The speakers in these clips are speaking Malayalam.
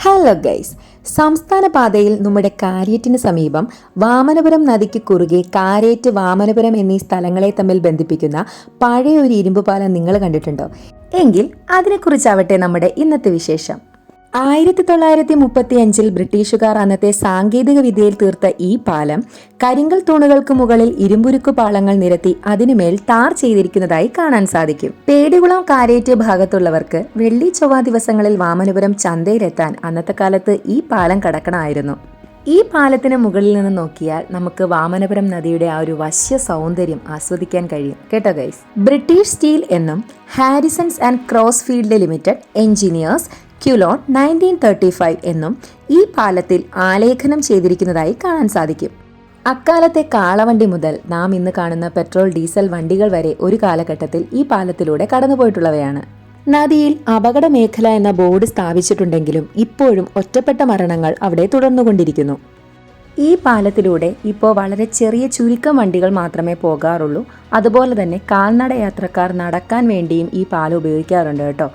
ഹലോ ഗൈസ്, സംസ്ഥാന പാതയിൽ നമ്മുടെ കാരേറ്റിന് സമീപം വാമനപുരം നദിക്ക് കുറുകെ കാരേറ്റ്, വാമനപുരം എന്നീ സ്ഥലങ്ങളെ തമ്മിൽ ബന്ധിപ്പിക്കുന്ന പഴയ ഒരു ഇരുമ്പ് പാലം നിങ്ങൾ കണ്ടിട്ടുണ്ടോ? എങ്കിൽ അതിനെക്കുറിച്ചാവട്ടെ നമ്മുടെ ഇന്നത്തെ വിശേഷം. 1935 ബ്രിട്ടീഷുകാർ അന്നത്തെ സാങ്കേതിക വിദ്യയിൽ തീർത്ത ഈ പാലം കരിങ്കൽ തൂണുകൾക്ക് മുകളിൽ ഇരുമ്പുരുക്കു പാളങ്ങൾ നിരത്തി അതിനുമേൽ ടാർ ചെയ്തിരിക്കുന്നതായി കാണാൻ സാധിക്കും. പേടികുളം കാരേറ്റ് ഭാഗത്തുള്ളവർക്ക് വെള്ളി ചൊവ്വ ദിവസങ്ങളിൽ വാമനപുരം ചന്തയിലെത്താൻ അന്നത്തെ കാലത്ത് ഈ പാലം കടക്കണമായിരുന്നു. ഈ പാലത്തിന് മുകളിൽ നിന്ന് നോക്കിയാൽ നമുക്ക് വാമനപുരം നദിയുടെ ആ ഒരു വശ്യ സൗന്ദര്യം ആസ്വദിക്കാൻ കഴിയും കേട്ടോ ഗൈസ്. ബ്രിട്ടീഷ് സ്റ്റീൽ എന്നും Harrisons and Crosfield limited, engineers, Quilon 1935 എന്നും ഈ പാലത്തിൽ ആലേഖനം ചെയ്തിരിക്കുന്നതായി കാണാൻ സാധിക്കും. അക്കാലത്തെ കാളവണ്ടി മുതൽ നാം ഇന്ന് കാണുന്ന പെട്രോൾ, ഡീസൽ വണ്ടികൾ വരെ ഒരു കാലഘട്ടത്തിൽ ഈ പാലത്തിലൂടെ കടന്നുപോയിട്ടുള്ളവയാണ്. നദിയിൽ അപകട മേഖല എന്ന ബോർഡ് സ്ഥാപിച്ചിട്ടുണ്ടെങ്കിലും ഇപ്പോഴും ഒറ്റപ്പെട്ട മരണങ്ങൾ അവിടെ തുടർന്നുകൊണ്ടിരിക്കുന്നു. ഈ പാലത്തിലൂടെ ഇപ്പോൾ വളരെ ചെറിയ ചുരുക്കം വണ്ടികൾ മാത്രമേ പോകാറുള്ളൂ. അതുപോലെ തന്നെ കാൽനട യാത്രക്കാർ നടക്കാൻ വേണ്ടിയും ഈ പാലം ഉപയോഗിക്കാറുണ്ട് കേട്ടോ.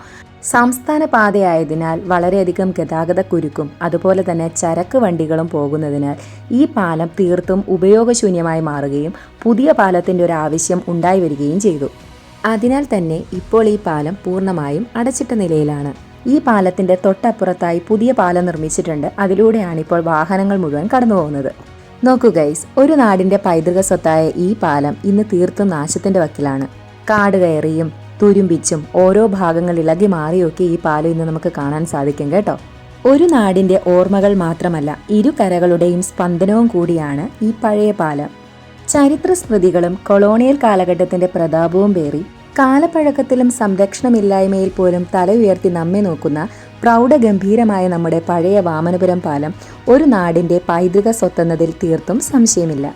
സംസ്ഥാന പാതയായതിനാൽ വളരെയധികം ഗതാഗത കുരുക്കും അതുപോലെ തന്നെ ചരക്ക് വണ്ടികളും പോകുന്നതിനാൽ ഈ പാലം തീർത്തും ഉപയോഗശൂന്യമായി മാറുകയും പുതിയ പാലത്തിൻ്റെ ഒരു ആവശ്യം ഉണ്ടായി വരികയും ചെയ്തു. അതിനാൽ തന്നെ ഇപ്പോൾ ഈ പാലം പൂർണ്ണമായും അടച്ചിട്ട നിലയിലാണ്. ഈ പാലത്തിൻ്റെ തൊട്ടപ്പുറത്തായി പുതിയ പാലം നിർമ്മിച്ചിട്ടുണ്ട്. അതിലൂടെയാണ് ഇപ്പോൾ വാഹനങ്ങൾ മുഴുവൻ കടന്നു പോകുന്നത്. നോക്കൂ ഗൈസ്, ഒരു നാടിൻ്റെ പൈതൃക സ്വത്തായ ഈ പാലം ഇന്ന് തീർത്തും നാശത്തിൻ്റെ വക്കിലാണ്. കാട് കയറിയും തുരുമ്പിച്ചും ഓരോ ഭാഗങ്ങൾ ഇളകി മാറിയൊക്കെ ഈ പാലം ഇന്ന് നമുക്ക് കാണാൻ സാധിക്കും കേട്ടോ. ഒരു നാടിൻ്റെ ഓർമ്മകൾ മാത്രമല്ല, ഇരു കരകളുടെയും സ്പന്ദനവും കൂടിയാണ് ഈ പഴയ പാലം. ചരിത്ര സ്മൃതികളും കൊളോണിയൽ കാലഘട്ടത്തിന്റെ പ്രതാപവും പേറി കാലപ്പഴക്കത്തിലും സംരക്ഷണമില്ലായ്മയിൽ പോലും തല ഉയർത്തി നമ്മെ നോക്കുന്ന പ്രൗഢഗംഭീരമായ നമ്മുടെ പഴയ വാമനപുരം പാലം ഒരു നാടിന്റെ പൈതൃക സ്വത്തെന്നതിൽ തീർത്തും സംശയമില്ല.